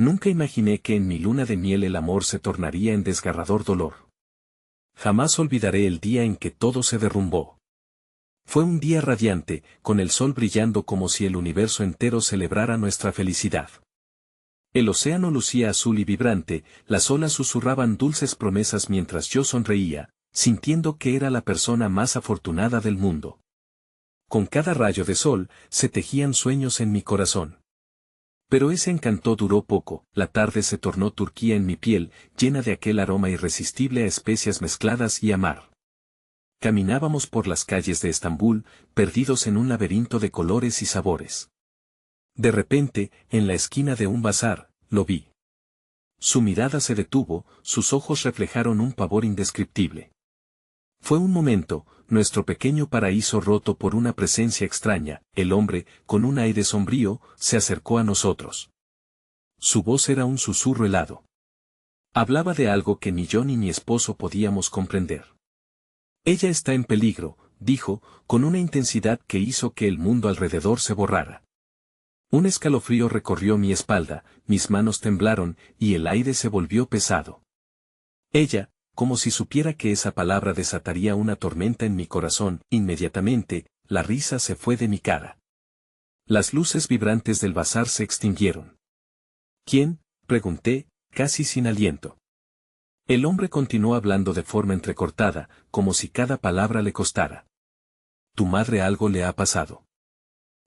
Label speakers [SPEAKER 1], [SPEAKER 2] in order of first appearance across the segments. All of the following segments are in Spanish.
[SPEAKER 1] Nunca imaginé que en mi luna de miel el amor se tornaría en desgarrador dolor. Jamás olvidaré el día en que todo se derrumbó. Fue un día radiante, con el sol brillando como si el universo entero celebrara nuestra felicidad. El océano lucía azul y vibrante, las olas susurraban dulces promesas mientras yo sonreía, sintiendo que era la persona más afortunada del mundo. Con cada rayo de sol, se tejían sueños en mi corazón. Pero ese encanto duró poco, la tarde se tornó turquía en mi piel, llena de aquel aroma irresistible a especias mezcladas y a mar. Caminábamos por las calles de Estambul, perdidos en un laberinto de colores y sabores. De repente, en la esquina de un bazar, lo vi. Su mirada se detuvo, sus ojos reflejaron un pavor indescriptible. Fue un momento, nuestro pequeño paraíso roto por una presencia extraña, el hombre, con un aire sombrío, se acercó a nosotros. Su voz era un susurro helado. Hablaba de algo que ni yo ni mi esposo podíamos comprender. Ella está en peligro, dijo, con una intensidad que hizo que el mundo alrededor se borrara. Un escalofrío recorrió mi espalda, mis manos temblaron, y el aire se volvió pesado. Ella, como si supiera que esa palabra desataría una tormenta en mi corazón, inmediatamente, la risa se fue de mi cara. Las luces vibrantes del bazar se extinguieron. ¿Quién?, pregunté, casi sin aliento. El hombre continuó hablando de forma entrecortada, como si cada palabra le costara. Tu madre algo le ha pasado.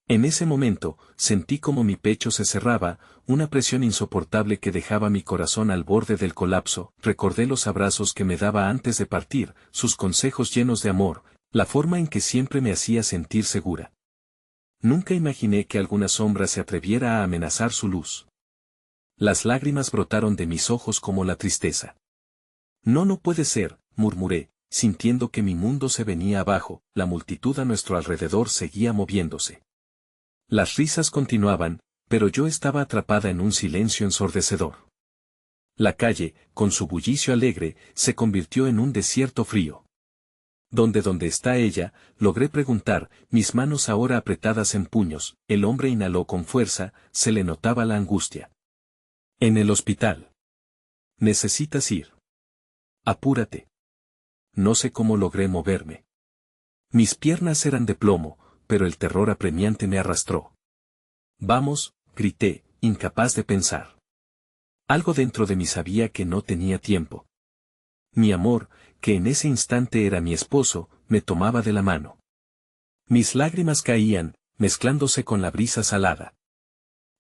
[SPEAKER 1] En ese momento, sentí como mi pecho se cerraba, una presión insoportable que dejaba mi corazón al borde del colapso. Recordé los abrazos que me daba antes de partir, sus consejos llenos de amor, la forma en que siempre me hacía sentir segura. Nunca imaginé que alguna sombra se atreviera a amenazar su luz. Las lágrimas brotaron de mis ojos como la tristeza. No puede ser, murmuré, sintiendo que mi mundo se venía abajo, la multitud a nuestro alrededor seguía moviéndose. Las risas continuaban, pero yo estaba atrapada en un silencio ensordecedor. La calle, con su bullicio alegre, se convirtió en un desierto frío. ¿Dónde está ella?, logré preguntar, mis manos ahora apretadas en puños. El hombre inhaló con fuerza, se le notaba la angustia. En el hospital. Necesitas ir. Apúrate. No sé cómo logré moverme. Mis piernas eran de plomo, pero el terror apremiante me arrastró. Vamos, grité, incapaz de pensar. Algo dentro de mí sabía que no tenía tiempo. Mi amor, que en ese instante era mi esposo, me tomaba de la mano. Mis lágrimas caían, mezclándose con la brisa salada.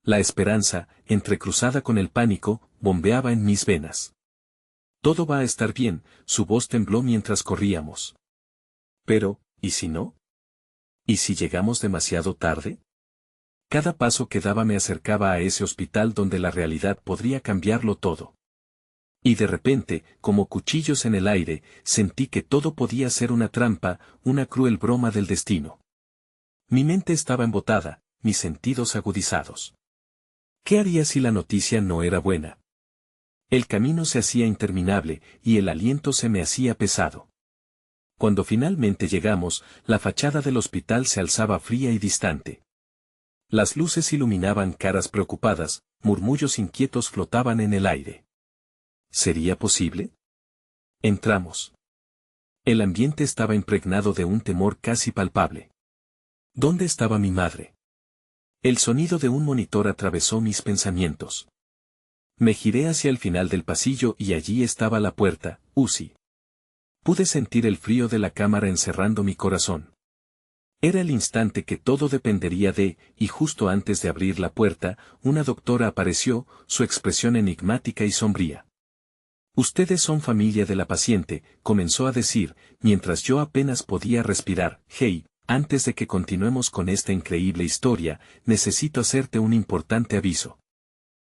[SPEAKER 1] La esperanza, entrecruzada con el pánico, bombeaba en mis venas. Todo va a estar bien, su voz tembló mientras corríamos. Pero, ¿y si no? ¿Y si llegamos demasiado tarde? Cada paso que daba me acercaba a ese hospital donde la realidad podría cambiarlo todo. Y de repente, como cuchillos en el aire, sentí que todo podía ser una trampa, una cruel broma del destino. Mi mente estaba embotada, mis sentidos agudizados. ¿Qué haría si la noticia no era buena? El camino se hacía interminable, y el aliento se me hacía pesado. Cuando finalmente llegamos, la fachada del hospital se alzaba fría y distante. Las luces iluminaban caras preocupadas, murmullos inquietos flotaban en el aire. ¿Sería posible? Entramos. El ambiente estaba impregnado de un temor casi palpable. ¿Dónde estaba mi madre? El sonido de un monitor atravesó mis pensamientos. Me giré hacia el final del pasillo y allí estaba la puerta, UCI. Pude sentir el frío de la cámara encerrando mi corazón. Era el instante que todo dependería de, y justo antes de abrir la puerta, una doctora apareció, su expresión enigmática y sombría. Ustedes son familia de la paciente, comenzó a decir, mientras yo apenas podía respirar. Hey, antes de que continuemos con esta increíble historia, necesito hacerte un importante aviso.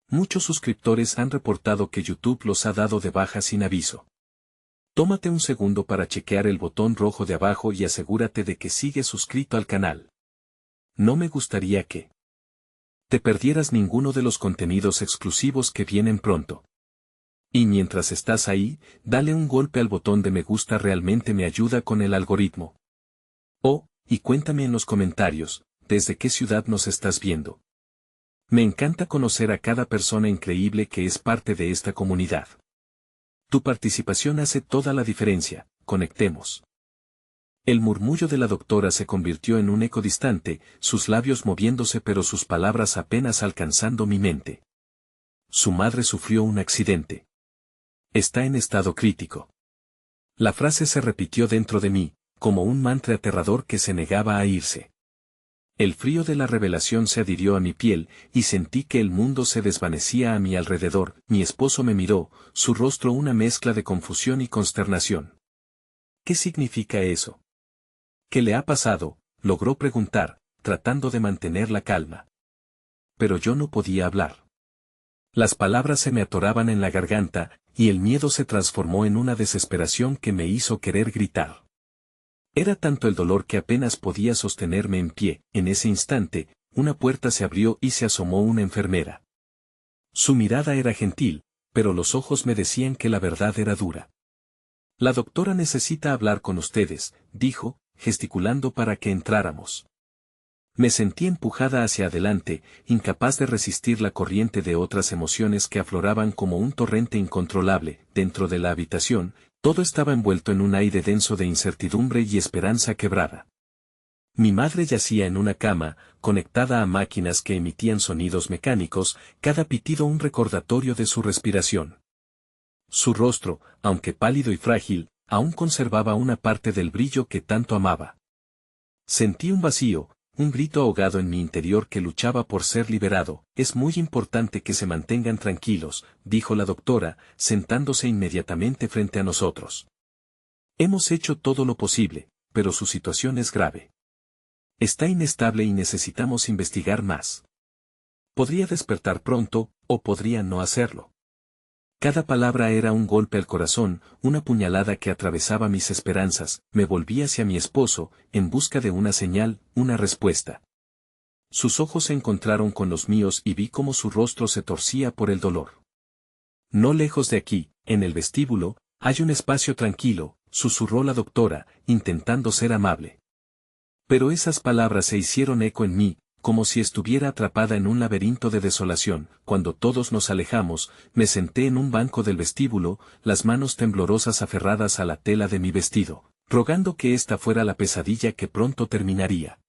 [SPEAKER 1] Muchos suscriptores han reportado que YouTube los ha dado de baja sin aviso. Tómate un segundo para chequear el botón rojo de abajo y asegúrate de que sigues suscrito al canal. No me gustaría que te perdieras ninguno de los contenidos exclusivos que vienen pronto. Y mientras estás ahí, dale un golpe al botón de me gusta, realmente me ayuda con el algoritmo. Oh, y cuéntame en los comentarios, ¿desde qué ciudad nos estás viendo? Me encanta conocer a cada persona increíble que es parte de esta comunidad. Tu participación hace toda la diferencia, conectemos. El murmullo de la doctora se convirtió en un eco distante, sus labios moviéndose pero sus palabras apenas alcanzando mi mente. Su madre sufrió un accidente. Está en estado crítico. La frase se repitió dentro de mí, como un mantra aterrador que se negaba a irse. El frío de la revelación se adhirió a mi piel, y sentí que el mundo se desvanecía a mi alrededor. Mi esposo me miró, su rostro una mezcla de confusión y consternación. ¿Qué significa eso? ¿Qué le ha pasado?, logró preguntar, tratando de mantener la calma. Pero yo no podía hablar. Las palabras se me atoraban en la garganta, y el miedo se transformó en una desesperación que me hizo querer gritar. Era tanto el dolor que apenas podía sostenerme en pie. En ese instante, una puerta se abrió y se asomó una enfermera. Su mirada era gentil, pero los ojos me decían que la verdad era dura. La doctora necesita hablar con ustedes, dijo, gesticulando para que entráramos. Me sentí empujada hacia adelante, incapaz de resistir la corriente de otras emociones que afloraban como un torrente incontrolable. Dentro de la habitación, todo estaba envuelto en un aire denso de incertidumbre y esperanza quebrada. Mi madre yacía en una cama, conectada a máquinas que emitían sonidos mecánicos, cada pitido un recordatorio de su respiración. Su rostro, aunque pálido y frágil, aún conservaba una parte del brillo que tanto amaba. Sentí un vacío, un grito ahogado en mi interior que luchaba por ser liberado. Es muy importante que se mantengan tranquilos, dijo la doctora, sentándose inmediatamente frente a nosotros. Hemos hecho todo lo posible, pero su situación es grave. Está inestable y necesitamos investigar más. Podría despertar pronto, o podría no hacerlo. Cada palabra era un golpe al corazón, una puñalada que atravesaba mis esperanzas. Me volví hacia mi esposo, en busca de una señal, una respuesta. Sus ojos se encontraron con los míos y vi cómo su rostro se torcía por el dolor. No lejos de aquí, en el vestíbulo, hay un espacio tranquilo, susurró la doctora, intentando ser amable. Pero esas palabras se hicieron eco en mí, como si estuviera atrapada en un laberinto de desolación. Cuando todos nos alejamos, me senté en un banco del vestíbulo, las manos temblorosas aferradas a la tela de mi vestido, rogando que esta fuera la pesadilla que pronto terminaría.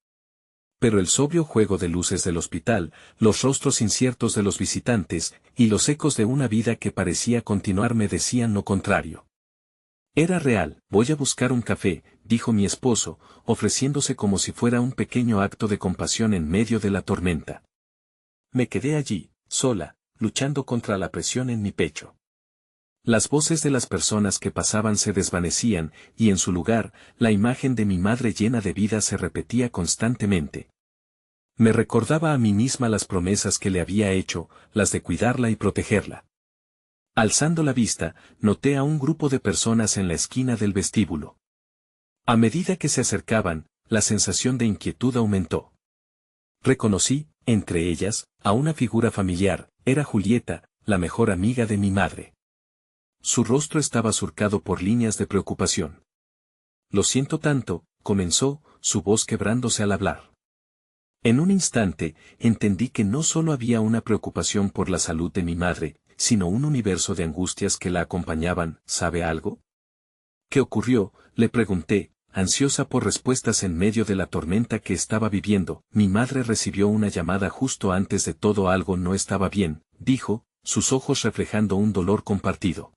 [SPEAKER 1] Pero el sobrio juego de luces del hospital, los rostros inciertos de los visitantes, y los ecos de una vida que parecía continuar me decían lo contrario. Era real. Voy a buscar un café, dijo mi esposo, ofreciéndose como si fuera un pequeño acto de compasión en medio de la tormenta. Me quedé allí, sola, luchando contra la presión en mi pecho. Las voces de las personas que pasaban se desvanecían, y en su lugar, la imagen de mi madre llena de vida se repetía constantemente. Me recordaba a mí misma las promesas que le había hecho, las de cuidarla y protegerla. Alzando la vista, noté a un grupo de personas en la esquina del vestíbulo. A medida que se acercaban, la sensación de inquietud aumentó. Reconocí, entre ellas, a una figura familiar. Era Julieta, la mejor amiga de mi madre. Su rostro estaba surcado por líneas de preocupación. Lo siento tanto, comenzó, su voz quebrándose al hablar. En un instante, entendí que no solo había una preocupación por la salud de mi madre, sino un universo de angustias que la acompañaban. ¿Sabe algo? ¿Qué ocurrió?, le pregunté, ansiosa por respuestas en medio de la tormenta que estaba viviendo. Mi madre recibió una llamada justo antes de todo. Algo no estaba bien, dijo, sus ojos reflejando un dolor compartido.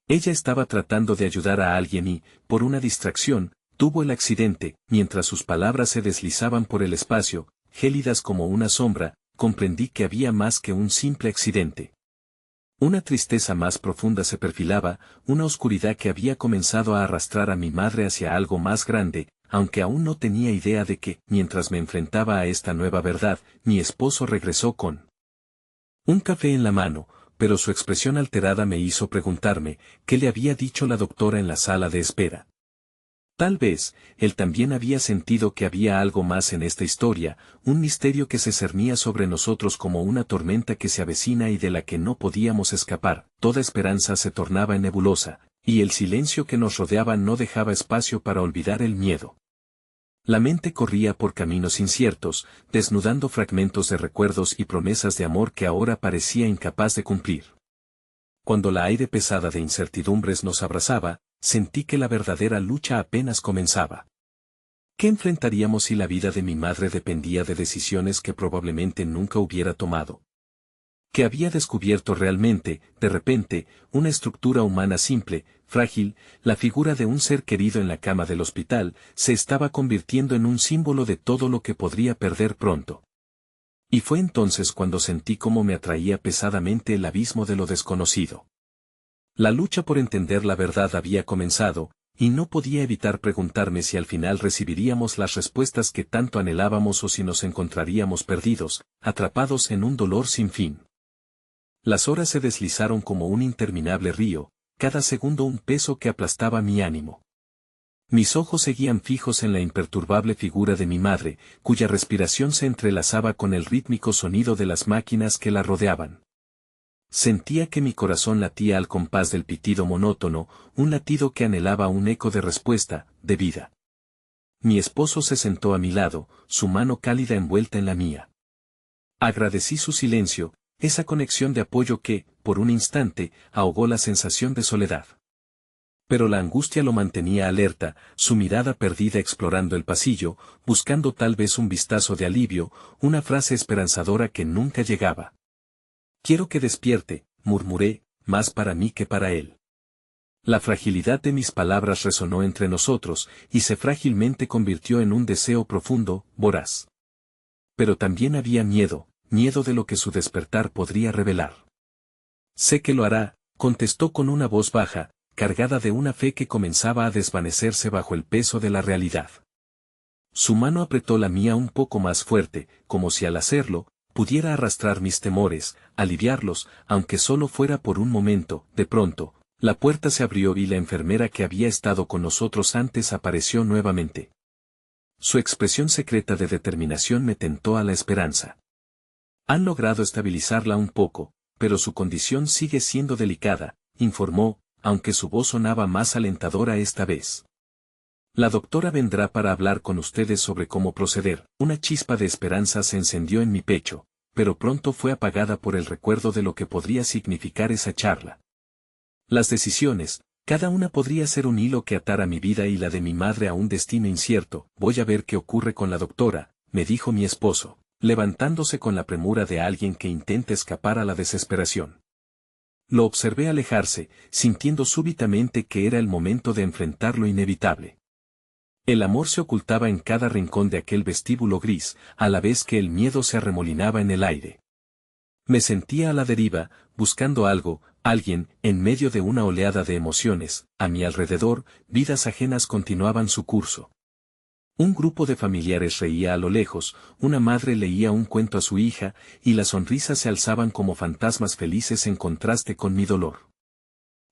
[SPEAKER 1] Ella estaba tratando de ayudar a alguien y, por una distracción, tuvo el accidente. Mientras sus palabras se deslizaban por el espacio, gélidas como una sombra, comprendí que había más que un simple accidente. Una tristeza más profunda se perfilaba, una oscuridad que había comenzado a arrastrar a mi madre hacia algo más grande, aunque aún no tenía idea de que, mientras me enfrentaba a esta nueva verdad, mi esposo regresó con un café en la mano, pero su expresión alterada me hizo preguntarme, ¿qué le había dicho la doctora en la sala de espera? Tal vez, él también había sentido que había algo más en esta historia, un misterio que se cernía sobre nosotros como una tormenta que se avecina y de la que no podíamos escapar. Toda esperanza se tornaba en nebulosa, y el silencio que nos rodeaba no dejaba espacio para olvidar el miedo. La mente corría por caminos inciertos, desnudando fragmentos de recuerdos y promesas de amor que ahora parecía incapaz de cumplir. Cuando la aire pesada de incertidumbres nos abrazaba, sentí que la verdadera lucha apenas comenzaba. ¿Qué enfrentaríamos si la vida de mi madre dependía de decisiones que probablemente nunca hubiera tomado? Que había descubierto realmente, de repente, una estructura humana simple, frágil, la figura de un ser querido en la cama del hospital, se estaba convirtiendo en un símbolo de todo lo que podría perder pronto. Y fue entonces cuando sentí cómo me atraía pesadamente el abismo de lo desconocido. La lucha por entender la verdad había comenzado, y no podía evitar preguntarme si al final recibiríamos las respuestas que tanto anhelábamos o si nos encontraríamos perdidos, atrapados en un dolor sin fin. Las horas se deslizaron como un interminable río, cada segundo un peso que aplastaba mi ánimo. Mis ojos seguían fijos en la imperturbable figura de mi madre, cuya respiración se entrelazaba con el rítmico sonido de las máquinas que la rodeaban. Sentía que mi corazón latía al compás del pitido monótono, un latido que anhelaba un eco de respuesta, de vida. Mi esposo se sentó a mi lado, su mano cálida envuelta en la mía. Agradecí su silencio, esa conexión de apoyo que, por un instante, ahogó la sensación de soledad. Pero la angustia lo mantenía alerta, su mirada perdida explorando el pasillo, buscando tal vez un vistazo de alivio, una frase esperanzadora que nunca llegaba. «Quiero que despierte», murmuré, más para mí que para él. La fragilidad de mis palabras resonó entre nosotros, y se frágilmente convirtió en un deseo profundo, voraz. Pero también había miedo de lo que su despertar podría revelar. «Sé que lo hará», contestó con una voz baja, cargada de una fe que comenzaba a desvanecerse bajo el peso de la realidad. Su mano apretó la mía un poco más fuerte, como si al hacerlo, pudiera arrastrar mis temores, aliviarlos, aunque solo fuera por un momento. De pronto, la puerta se abrió y la enfermera que había estado con nosotros antes apareció nuevamente. Su expresión secreta de determinación me tentó a la esperanza. «Han logrado estabilizarla un poco, pero su condición sigue siendo delicada», informó, aunque su voz sonaba más alentadora esta vez. «La doctora vendrá para hablar con ustedes sobre cómo proceder». Una chispa de esperanza se encendió en mi pecho, pero pronto fue apagada por el recuerdo de lo que podría significar esa charla. Las decisiones, cada una podría ser un hilo que atara mi vida y la de mi madre a un destino incierto. «Voy a ver qué ocurre con la doctora», me dijo mi esposo, levantándose con la premura de alguien que intenta escapar a la desesperación. Lo observé alejarse, sintiendo súbitamente que era el momento de enfrentar lo inevitable. El amor se ocultaba en cada rincón de aquel vestíbulo gris, a la vez que el miedo se arremolinaba en el aire. Me sentía a la deriva, buscando algo, alguien, en medio de una oleada de emociones. A mi alrededor, vidas ajenas continuaban su curso. Un grupo de familiares reía a lo lejos, una madre leía un cuento a su hija, y las sonrisas se alzaban como fantasmas felices en contraste con mi dolor.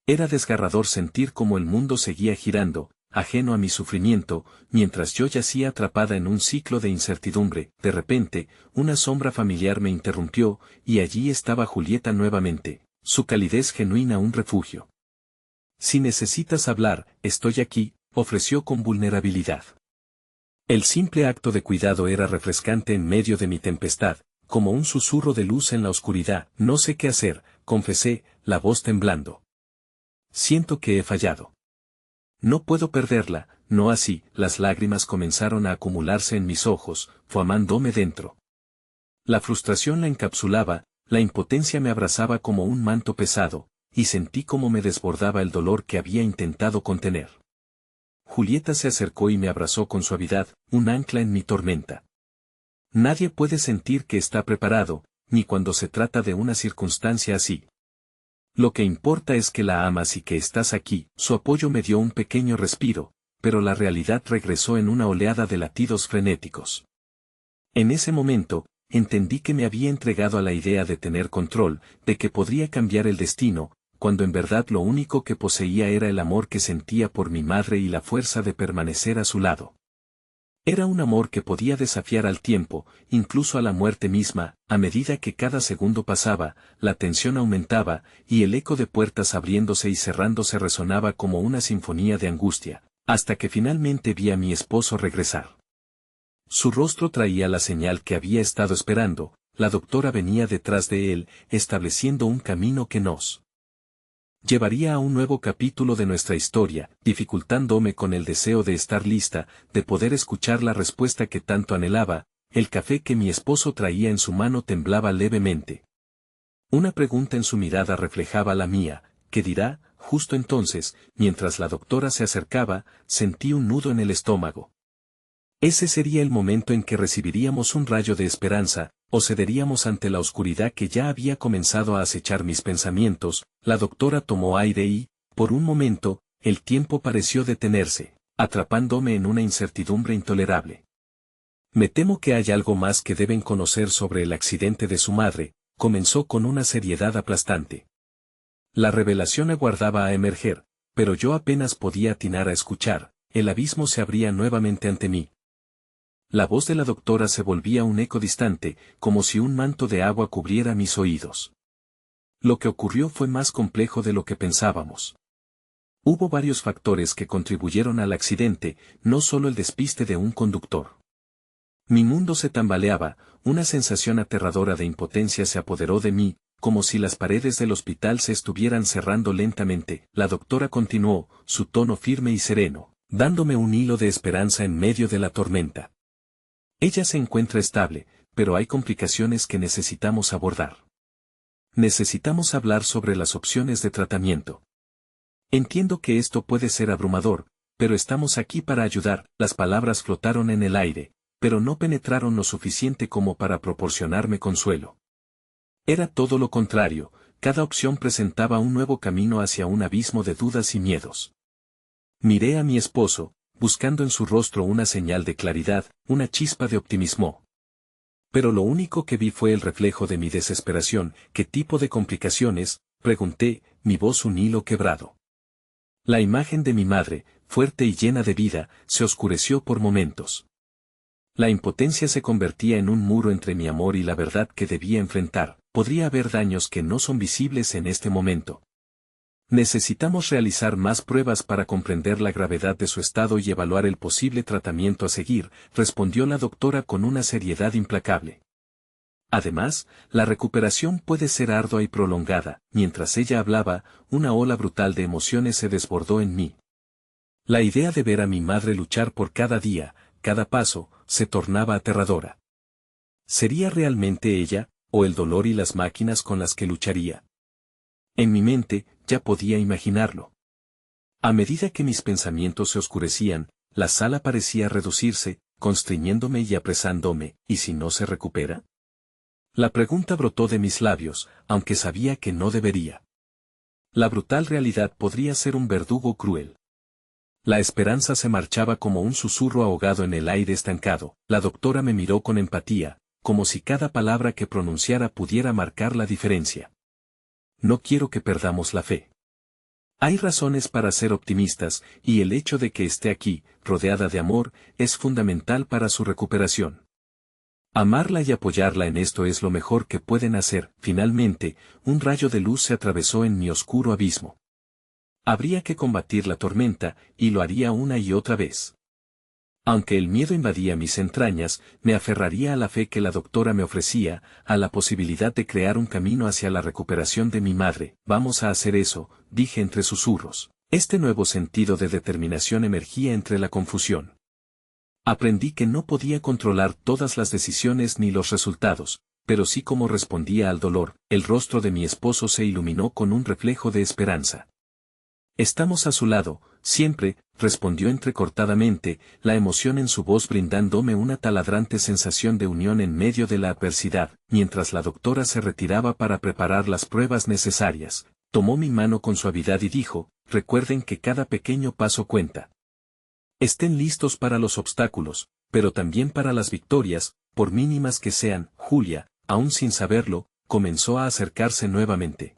[SPEAKER 1] Era desgarrador sentir cómo el mundo seguía girando, ajeno a mi sufrimiento, mientras yo yacía atrapada en un ciclo de incertidumbre. De repente, una sombra familiar me interrumpió, y allí estaba Julieta nuevamente, su calidez genuina un refugio. «Si necesitas hablar, estoy aquí», ofreció con vulnerabilidad. El simple acto de cuidado era refrescante en medio de mi tempestad, como un susurro de luz en la oscuridad. «No sé qué hacer», confesé, la voz temblando. «Siento que he fallado. No puedo perderla». No así, las lágrimas comenzaron a acumularse en mis ojos, fumándome dentro. La frustración la encapsulaba, la impotencia me abrazaba como un manto pesado, y sentí cómo me desbordaba el dolor que había intentado contener. Julieta se acercó y me abrazó con suavidad, un ancla en mi tormenta. Nadie puede sentir que está preparado, ni cuando se trata de una circunstancia así. Lo que importa es que la amas y que estás aquí. Su apoyo me dio un pequeño respiro, pero la realidad regresó en una oleada de latidos frenéticos. En ese momento, entendí que me había entregado a la idea de tener control, de que podría cambiar el destino, cuando en verdad lo único que poseía era el amor que sentía por mi madre y la fuerza de permanecer a su lado. Era un amor que podía desafiar al tiempo, incluso a la muerte misma. A medida que cada segundo pasaba, la tensión aumentaba, y el eco de puertas abriéndose y cerrándose resonaba como una sinfonía de angustia, hasta que finalmente vi a mi esposo regresar. Su rostro traía la señal que había estado esperando, la doctora venía detrás de él, estableciendo un camino que nos llevaría a un nuevo capítulo de nuestra historia, dificultándome con el deseo de estar lista, de poder escuchar la respuesta que tanto anhelaba. El café que mi esposo traía en su mano temblaba levemente. Una pregunta en su mirada reflejaba la mía: ¿qué dirá? Justo entonces, mientras la doctora se acercaba, sentí un nudo en el estómago. Ese sería el momento en que recibiríamos un rayo de esperanza, o cederíamos ante la oscuridad que ya había comenzado a acechar mis pensamientos. La doctora tomó aire y, por un momento, el tiempo pareció detenerse, atrapándome en una incertidumbre intolerable. Me temo que hay algo más que deben conocer sobre el accidente de su madre, comenzó con una seriedad aplastante. La revelación aguardaba a emerger, pero yo apenas podía atinar a escuchar. El abismo se abría nuevamente ante mí. La voz de la doctora se volvía un eco distante, como si un manto de agua cubriera mis oídos. Lo que ocurrió fue más complejo de lo que pensábamos. Hubo varios factores que contribuyeron al accidente, no solo el despiste de un conductor. Mi mundo se tambaleaba, una sensación aterradora de impotencia se apoderó de mí, como si las paredes del hospital se estuvieran cerrando lentamente. La doctora continuó, su tono firme y sereno, dándome un hilo de esperanza en medio de la tormenta. Ella se encuentra estable, pero hay complicaciones que necesitamos abordar. Necesitamos hablar sobre las opciones de tratamiento. Entiendo que esto puede ser abrumador, pero estamos aquí para ayudar. Las palabras flotaron en el aire, pero no penetraron lo suficiente como para proporcionarme consuelo. Era todo lo contrario, cada opción presentaba un nuevo camino hacia un abismo de dudas y miedos. Miré a mi esposo, buscando en su rostro una señal de claridad, una chispa de optimismo. Pero lo único que vi fue el reflejo de mi desesperación. ¿Qué tipo de complicaciones?, pregunté, mi voz un hilo quebrado. La imagen de mi madre, fuerte y llena de vida, se oscureció por momentos. La impotencia se convertía en un muro entre mi amor y la verdad que debía enfrentar. Podría haber daños que no son visibles en este momento. Necesitamos realizar más pruebas para comprender la gravedad de su estado y evaluar el posible tratamiento a seguir, respondió la doctora con una seriedad implacable. Además, la recuperación puede ser ardua y prolongada. Mientras ella hablaba, una ola brutal de emociones se desbordó en mí. La idea de ver a mi madre luchar por cada día, cada paso, se tornaba aterradora. ¿Sería realmente ella, o el dolor y las máquinas con las que lucharía? En mi mente, ya podía imaginarlo. A medida que mis pensamientos se oscurecían, la sala parecía reducirse, constriñéndome y apresándome. ¿Y si no se recupera? La pregunta brotó de mis labios, aunque sabía que no debería. La brutal realidad podría ser un verdugo cruel. La esperanza se marchaba como un susurro ahogado en el aire estancado. La doctora me miró con empatía, como si cada palabra que pronunciara pudiera marcar la diferencia. No quiero que perdamos la fe. Hay razones para ser optimistas, y el hecho de que esté aquí, rodeada de amor, es fundamental para su recuperación. Amarla y apoyarla en esto es lo mejor que pueden hacer. Finalmente, un rayo de luz se atravesó en mi oscuro abismo. Habría que combatir la tormenta, y lo haría una y otra vez. Aunque el miedo invadía mis entrañas, me aferraría a la fe que la doctora me ofrecía, a la posibilidad de crear un camino hacia la recuperación de mi madre. Vamos a hacer eso, dije entre susurros. Este nuevo sentido de determinación emergía entre la confusión. Aprendí que no podía controlar todas las decisiones ni los resultados, pero sí cómo respondía al dolor. El rostro de mi esposo se iluminó con un reflejo de esperanza. Estamos a su lado, siempre, respondió entrecortadamente, la emoción en su voz brindándome una taladrante sensación de unión en medio de la adversidad. Mientras la doctora se retiraba para preparar las pruebas necesarias, tomó mi mano con suavidad y dijo, recuerden que cada pequeño paso cuenta. Estén listos para los obstáculos, pero también para las victorias, por mínimas que sean. Julia, aún sin saberlo, comenzó a acercarse nuevamente.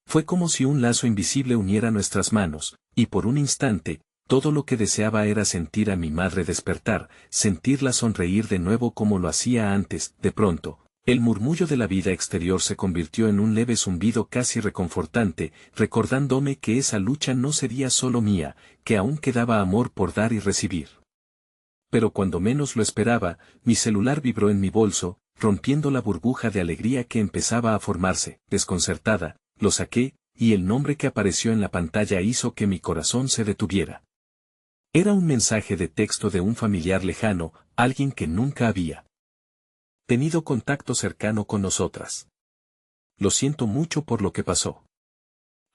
[SPEAKER 1] Fue como si un lazo invisible uniera nuestras manos, y por un instante, todo lo que deseaba era sentir a mi madre despertar, sentirla sonreír de nuevo como lo hacía antes. De pronto, el murmullo de la vida exterior se convirtió en un leve zumbido casi reconfortante, recordándome que esa lucha no sería solo mía, que aún quedaba amor por dar y recibir. pero cuando menos lo esperaba, mi celular vibró en mi bolso, rompiendo la burbuja de alegría que empezaba a formarse. Desconcertada, lo saqué, y el nombre que apareció en la pantalla hizo que mi corazón se detuviera. Era un mensaje de texto de un familiar lejano, alguien que nunca había tenido contacto cercano con nosotras. Lo siento mucho por lo que pasó.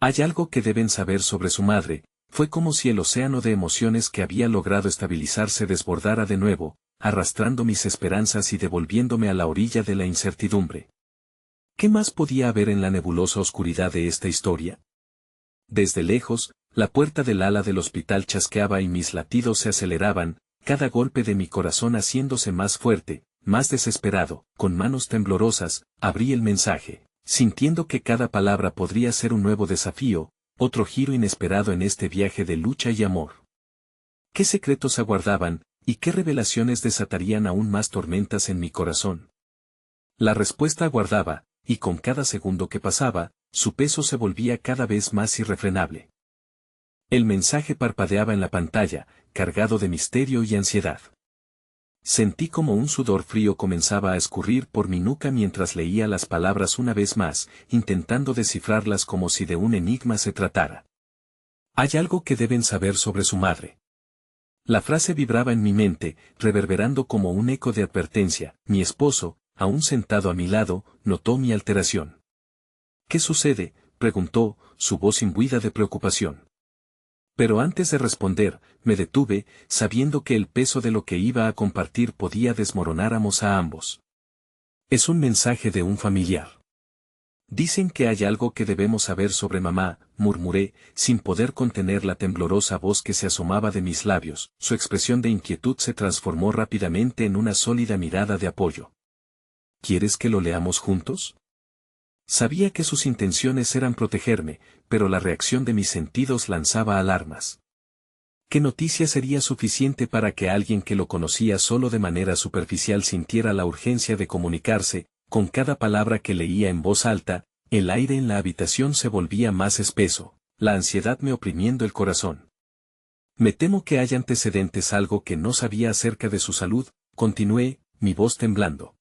[SPEAKER 1] Hay algo que deben saber sobre su madre. Fue como si el océano de emociones que había logrado estabilizarse desbordara de nuevo, arrastrando mis esperanzas y devolviéndome a la orilla de la incertidumbre. ¿Qué más podía haber en la nebulosa oscuridad de esta historia? Desde lejos, la puerta del ala del hospital chasqueaba y mis latidos se aceleraban, cada golpe de mi corazón haciéndose más fuerte, más desesperado. Con manos temblorosas, abrí el mensaje, sintiendo que cada palabra podría ser un nuevo desafío, otro giro inesperado en este viaje de lucha y amor. ¿Qué secretos aguardaban, y qué revelaciones desatarían aún más tormentas en mi corazón? La respuesta aguardaba, y con cada segundo que pasaba, su peso se volvía cada vez más irrefrenable. El mensaje parpadeaba en la pantalla, cargado de misterio y ansiedad. Sentí como un sudor frío comenzaba a escurrir por mi nuca mientras leía las palabras una vez más, intentando descifrarlas como si de un enigma se tratara. Hay algo que deben saber sobre su madre. La frase vibraba en mi mente, reverberando como un eco de advertencia. Mi esposo, aún sentado a mi lado, notó mi alteración. ¿Qué sucede?, preguntó, su voz imbuida de preocupación. Pero antes de responder, me detuve, sabiendo que el peso de lo que iba a compartir podía desmoronarnos a ambos. Es un mensaje de un familiar. Dicen que hay algo que debemos saber sobre mamá, murmuré, sin poder contener la temblorosa voz que se asomaba de mis labios. Su expresión de inquietud se transformó rápidamente en una sólida mirada de apoyo. ¿Quieres que lo leamos juntos? Sabía que sus intenciones eran protegerme, pero la reacción de mis sentidos lanzaba alarmas. ¿Qué noticia sería suficiente para que alguien que lo conocía solo de manera superficial sintiera la urgencia de comunicarse? Con cada palabra que leía en voz alta, el aire en la habitación se volvía más espeso, la ansiedad me oprimiendo el corazón. Me temo que hay antecedentes, algo que no sabía acerca de su salud, continué, mi voz temblando.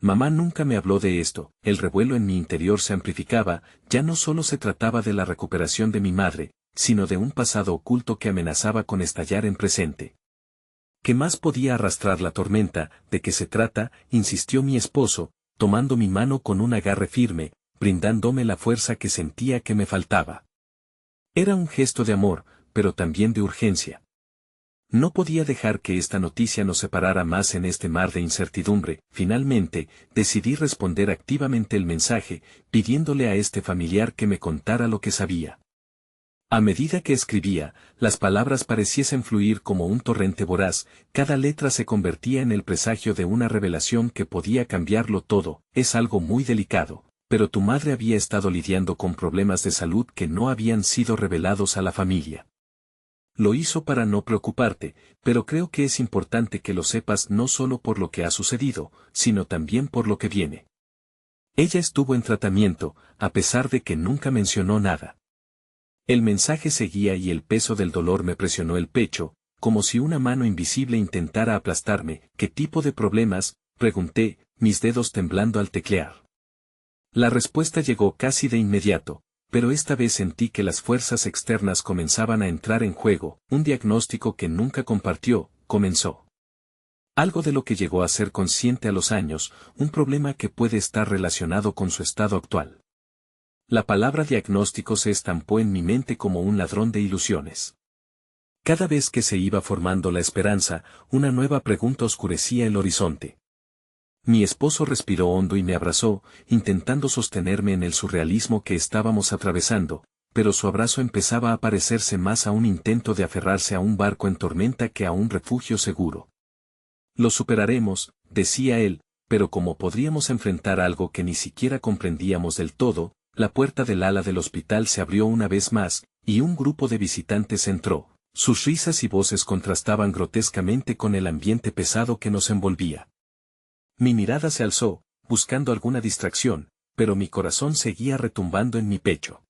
[SPEAKER 1] Mamá nunca me habló de esto. El revuelo en mi interior se amplificaba, ya no solo se trataba de la recuperación de mi madre, sino de un pasado oculto que amenazaba con estallar en presente. ¿Qué más podía arrastrar la tormenta? ¿De qué se trata?, insistió mi esposo, tomando mi mano con un agarre firme, brindándome la fuerza que sentía que me faltaba. Era un gesto de amor, pero también de urgencia. No podía dejar que esta noticia nos separara más en este mar de incertidumbre. Finalmente, decidí responder activamente el mensaje, pidiéndole a este familiar que me contara lo que sabía. A medida que escribía, las palabras pareciesen fluir como un torrente voraz, cada letra se convertía en el presagio de una revelación que podía cambiarlo todo. Es algo muy delicado, pero tu madre había estado lidiando con problemas de salud que no habían sido revelados a la familia. Lo hizo para no preocuparte, pero creo que es importante que lo sepas no solo por lo que ha sucedido, sino también por lo que viene. Ella estuvo en tratamiento, a pesar de que nunca mencionó nada. El mensaje seguía y el peso del dolor me presionó el pecho, como si una mano invisible intentara aplastarme. ¿Qué tipo de problemas?, pregunté, mis dedos temblando al teclear. La respuesta llegó casi de inmediato, pero esta vez sentí que las fuerzas externas comenzaban a entrar en juego. Un diagnóstico que nunca compartió, comenzó. Algo de lo que llegó a ser consciente a los años, un problema que puede estar relacionado con su estado actual. La palabra diagnóstico se estampó en mi mente como un ladrón de ilusiones. Cada vez que se iba formando la esperanza, una nueva pregunta oscurecía el horizonte. Mi esposo respiró hondo y me abrazó, intentando sostenerme en el surrealismo que estábamos atravesando, pero su abrazo empezaba a parecerse más a un intento de aferrarse a un barco en tormenta que a un refugio seguro. Lo superaremos, decía él, pero ¿cómo podríamos enfrentar algo que ni siquiera comprendíamos del todo? La puerta del ala del hospital se abrió una vez más, y un grupo de visitantes entró. Sus risas y voces contrastaban grotescamente con el ambiente pesado que nos envolvía. Mi mirada se alzó, buscando alguna distracción, pero mi corazón seguía retumbando en mi pecho.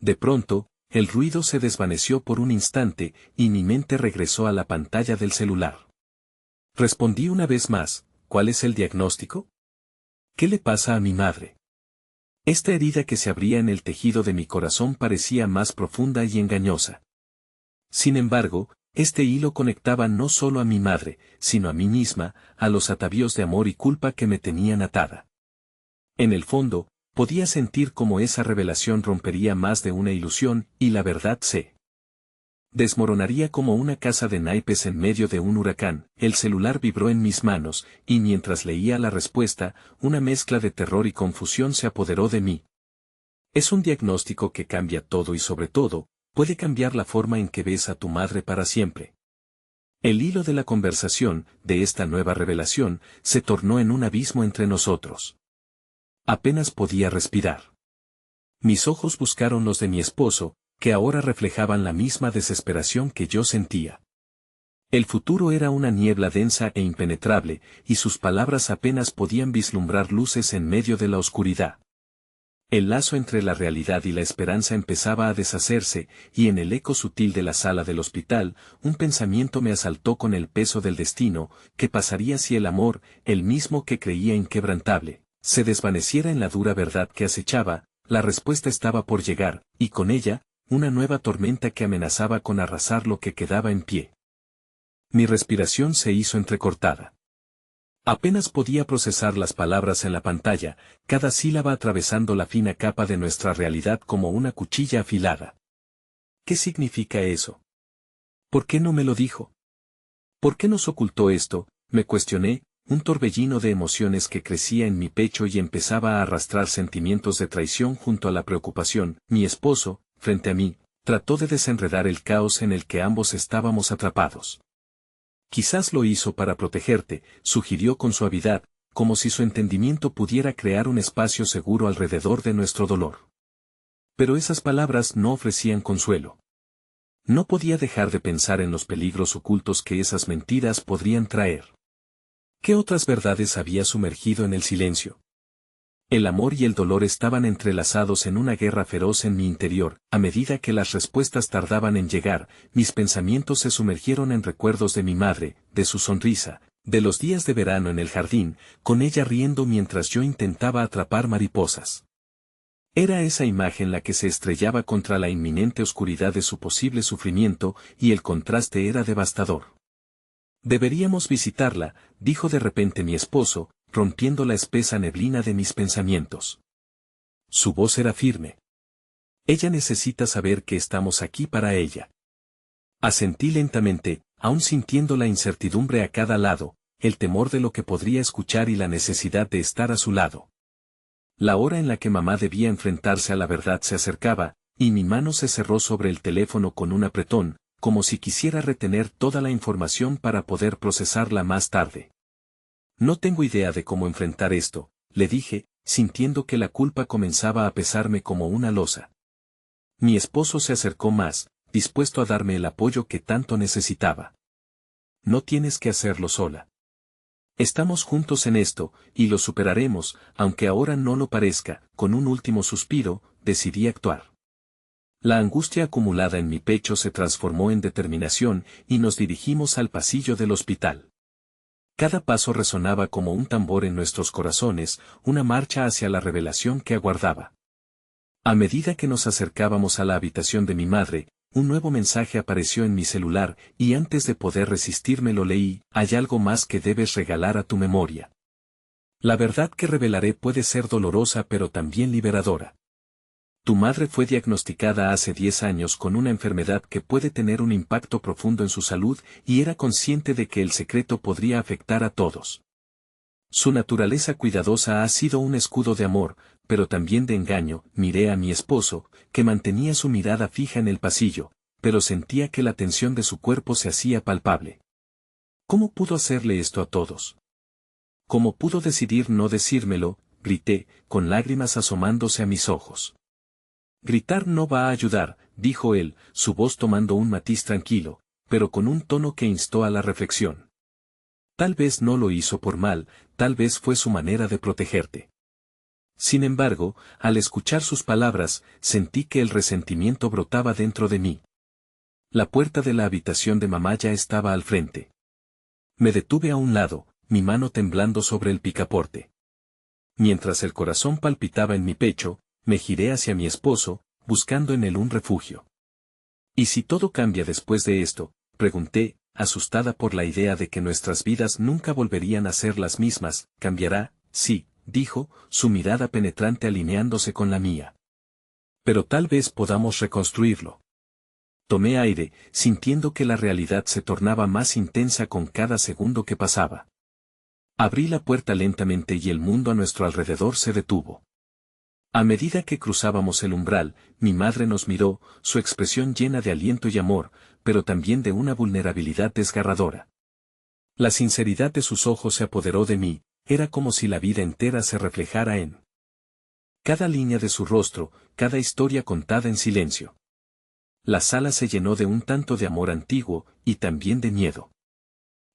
[SPEAKER 1] De pronto, el ruido se desvaneció por un instante, y mi mente regresó a la pantalla del celular. Respondí una vez más, ¿cuál es el diagnóstico? ¿Qué le pasa a mi madre? Esta herida que se abría en el tejido de mi corazón parecía más profunda y engañosa. Sin embargo, este hilo conectaba no solo a mi madre, sino a mí misma, a los atavíos de amor y culpa que me tenían atada. En el fondo, podía sentir cómo esa revelación rompería más de una ilusión, y la verdad se desmoronaría como una casa de naipes en medio de un huracán. El celular vibró en mis manos, y mientras leía la respuesta, una mezcla de terror y confusión se apoderó de mí. Es un diagnóstico que cambia todo y sobre todo, puede cambiar la forma en que ves a tu madre para siempre. El hilo de la conversación, de esta nueva revelación, se tornó en un abismo entre nosotros. Apenas podía respirar. Mis ojos buscaron los de mi esposo, que ahora reflejaban la misma desesperación que yo sentía. El futuro era una niebla densa e impenetrable, y sus palabras apenas podían vislumbrar luces en medio de la oscuridad. El lazo entre la realidad y la esperanza empezaba a deshacerse, y en el eco sutil de la sala del hospital, un pensamiento me asaltó con el peso del destino. ¿Qué pasaría si el amor, el mismo que creía inquebrantable, se desvaneciera en la dura verdad que acechaba? La respuesta estaba por llegar, y con ella, una nueva tormenta que amenazaba con arrasar lo que quedaba en pie. Mi respiración se hizo entrecortada. Apenas podía procesar las palabras en la pantalla, cada sílaba atravesando la fina capa de nuestra realidad como una cuchilla afilada. ¿Qué significa eso? ¿Por qué no me lo dijo? ¿Por qué nos ocultó esto? Me cuestioné, un torbellino de emociones que crecía en mi pecho y empezaba a arrastrar sentimientos de traición junto a la preocupación. Mi esposo, frente a mí, trató de desenredar el caos en el que ambos estábamos atrapados. Quizás lo hizo para protegerte, sugirió con suavidad, como si su entendimiento pudiera crear un espacio seguro alrededor de nuestro dolor. Pero esas palabras no ofrecían consuelo. No podía dejar de pensar en los peligros ocultos que esas mentiras podrían traer. ¿Qué otras verdades había sumergido en el silencio? El amor y el dolor estaban entrelazados en una guerra feroz en mi interior. A medida que las respuestas tardaban en llegar, mis pensamientos se sumergieron en recuerdos de mi madre, de su sonrisa, de los días de verano en el jardín, con ella riendo mientras yo intentaba atrapar mariposas. Era esa imagen la que se estrellaba contra la inminente oscuridad de su posible sufrimiento, y el contraste era devastador. Deberíamos visitarla, dijo de repente mi esposo, rompiendo la espesa neblina de mis pensamientos. Su voz era firme. Ella necesita saber que estamos aquí para ella. Asentí lentamente, aún sintiendo la incertidumbre a cada lado, el temor de lo que podría escuchar y la necesidad de estar a su lado. La hora en la que mamá debía enfrentarse a la verdad se acercaba, y mi mano se cerró sobre el teléfono con un apretón, como si quisiera retener toda la información para poder procesarla más tarde. No tengo idea de cómo enfrentar esto, le dije, sintiendo que la culpa comenzaba a pesarme como una losa. Mi esposo se acercó más, dispuesto a darme el apoyo que tanto necesitaba. No tienes que hacerlo sola. Estamos juntos en esto, y lo superaremos, aunque ahora no lo parezca. Con un último suspiro, decidí actuar. La angustia acumulada en mi pecho se transformó en determinación, y nos dirigimos al pasillo del hospital. Cada paso resonaba como un tambor en nuestros corazones, una marcha hacia la revelación que aguardaba. A medida que nos acercábamos a la habitación de mi madre, un nuevo mensaje apareció en mi celular, y antes de poder resistirme lo leí: hay algo más que debes regalar a tu memoria. La verdad que revelaré puede ser dolorosa pero también liberadora. Tu madre fue diagnosticada hace 10 años con una enfermedad que puede tener un impacto profundo en su salud, y era consciente de que el secreto podría afectar a todos. Su naturaleza cuidadosa ha sido un escudo de amor, pero también de engaño. Miré a mi esposo, que mantenía su mirada fija en el pasillo, pero sentía que la tensión de su cuerpo se hacía palpable. ¿Cómo pudo hacerle esto a todos? ¿Cómo pudo decidir no decírmelo? Grité, con lágrimas asomándose a mis ojos. Gritar no va a ayudar, dijo él, su voz tomando un matiz tranquilo, pero con un tono que instó a la reflexión. Tal vez no lo hizo por mal, tal vez fue su manera de protegerte. Sin embargo, al escuchar sus palabras, sentí que el resentimiento brotaba dentro de mí. La puerta de la habitación de mamá ya estaba al frente. Me detuve a un lado, mi mano temblando sobre el picaporte. Mientras el corazón palpitaba en mi pecho, me giré hacia mi esposo, buscando en él un refugio. ¿Y si todo cambia después de esto?, pregunté, asustada por la idea de que nuestras vidas nunca volverían a ser las mismas. Cambiará, sí, dijo, su mirada penetrante alineándose con la mía. Pero tal vez podamos reconstruirlo. Tomé aire, sintiendo que la realidad se tornaba más intensa con cada segundo que pasaba. Abrí la puerta lentamente y el mundo a nuestro alrededor se detuvo. A medida que cruzábamos el umbral, mi madre nos miró, su expresión llena de aliento y amor, pero también de una vulnerabilidad desgarradora. La sinceridad de sus ojos se apoderó de mí, era como si la vida entera se reflejara en cada línea de su rostro, cada historia contada en silencio. La sala se llenó de un tanto de amor antiguo, y también de miedo.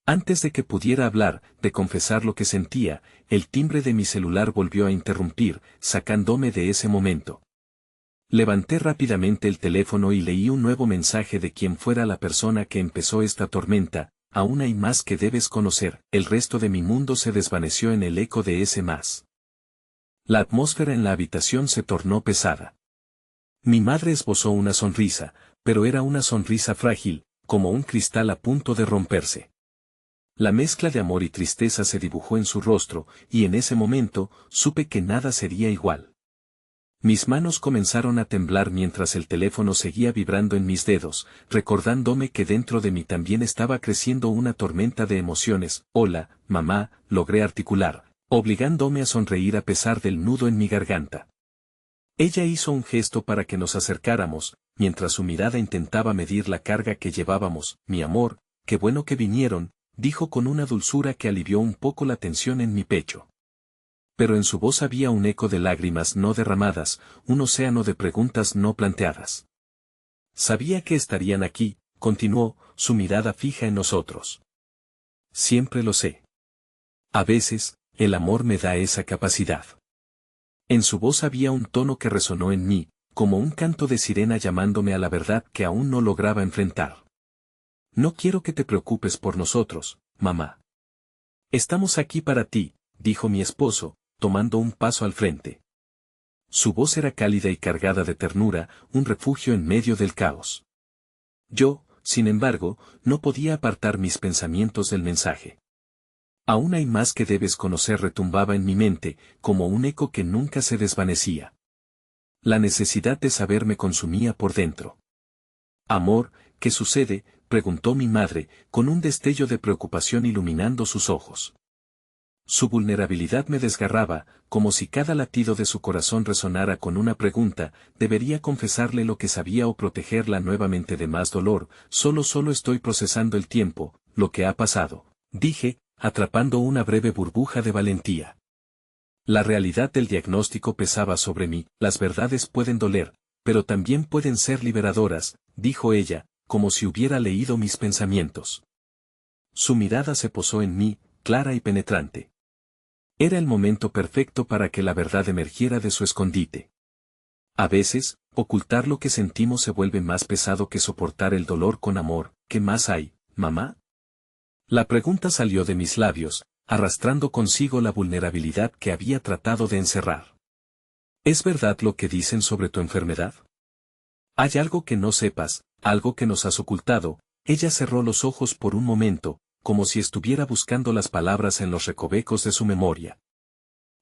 [SPEAKER 1] Antes de que pudiera hablar, de confesar lo que sentía, el timbre de mi celular volvió a interrumpir, sacándome de ese momento. Levanté rápidamente el teléfono y leí un nuevo mensaje de quien fuera la persona que empezó esta tormenta. Aún hay más que debes conocer. El resto de mi mundo se desvaneció en el eco de ese más. La atmósfera en la habitación se tornó pesada. Mi madre esbozó una sonrisa, pero era una sonrisa frágil, como un cristal a punto de romperse. La mezcla de amor y tristeza se dibujó en su rostro, y en ese momento, supe que nada sería igual. Mis manos comenzaron a temblar mientras el teléfono seguía vibrando en mis dedos, recordándome que dentro de mí también estaba creciendo una tormenta de emociones. Hola, mamá, logré articular, obligándome a sonreír a pesar del nudo en mi garganta. Ella hizo un gesto para que nos acercáramos, mientras su mirada intentaba medir la carga que llevábamos. Mi amor, qué bueno que vinieron, dijo con una dulzura que alivió un poco la tensión en mi pecho. Pero en su voz había un eco de lágrimas no derramadas, un océano de preguntas no planteadas. Sabía que estarían aquí, continuó, su mirada fija en nosotros. Siempre lo sé. A veces, el amor me da esa capacidad. En su voz había un tono que resonó en mí, como un canto de sirena llamándome a la verdad que aún no lograba enfrentar. No quiero que te preocupes por nosotros, mamá. Estamos aquí para ti, dijo mi esposo, tomando un paso al frente. Su voz era cálida y cargada de ternura, un refugio en medio del caos. Yo, sin embargo, no podía apartar mis pensamientos del mensaje. Aún hay más que debes conocer, retumbaba en mi mente, como un eco que nunca se desvanecía. La necesidad de saber me consumía por dentro. Amor, ¿qué sucede?, preguntó mi madre, con un destello de preocupación iluminando sus ojos. Su vulnerabilidad me desgarraba, como si cada latido de su corazón resonara con una pregunta. ¿Debería confesarle lo que sabía o protegerla nuevamente de más dolor? Solo estoy procesando el tiempo, lo que ha pasado, dije, atrapando una breve burbuja de valentía. La realidad del diagnóstico pesaba sobre mí. Las verdades pueden doler, pero también pueden ser liberadoras, dijo ella, como si hubiera leído mis pensamientos. Su mirada se posó en mí, clara y penetrante. Era el momento perfecto para que la verdad emergiera de su escondite. A veces, ocultar lo que sentimos se vuelve más pesado que soportar el dolor con amor. ¿Qué más hay, mamá? La pregunta salió de mis labios, arrastrando consigo la vulnerabilidad que había tratado de encerrar. ¿Es verdad lo que dicen sobre tu enfermedad? ¿Hay algo que no sepas, algo que nos has ocultado? Ella cerró los ojos por un momento, como si estuviera buscando las palabras en los recovecos de su memoria.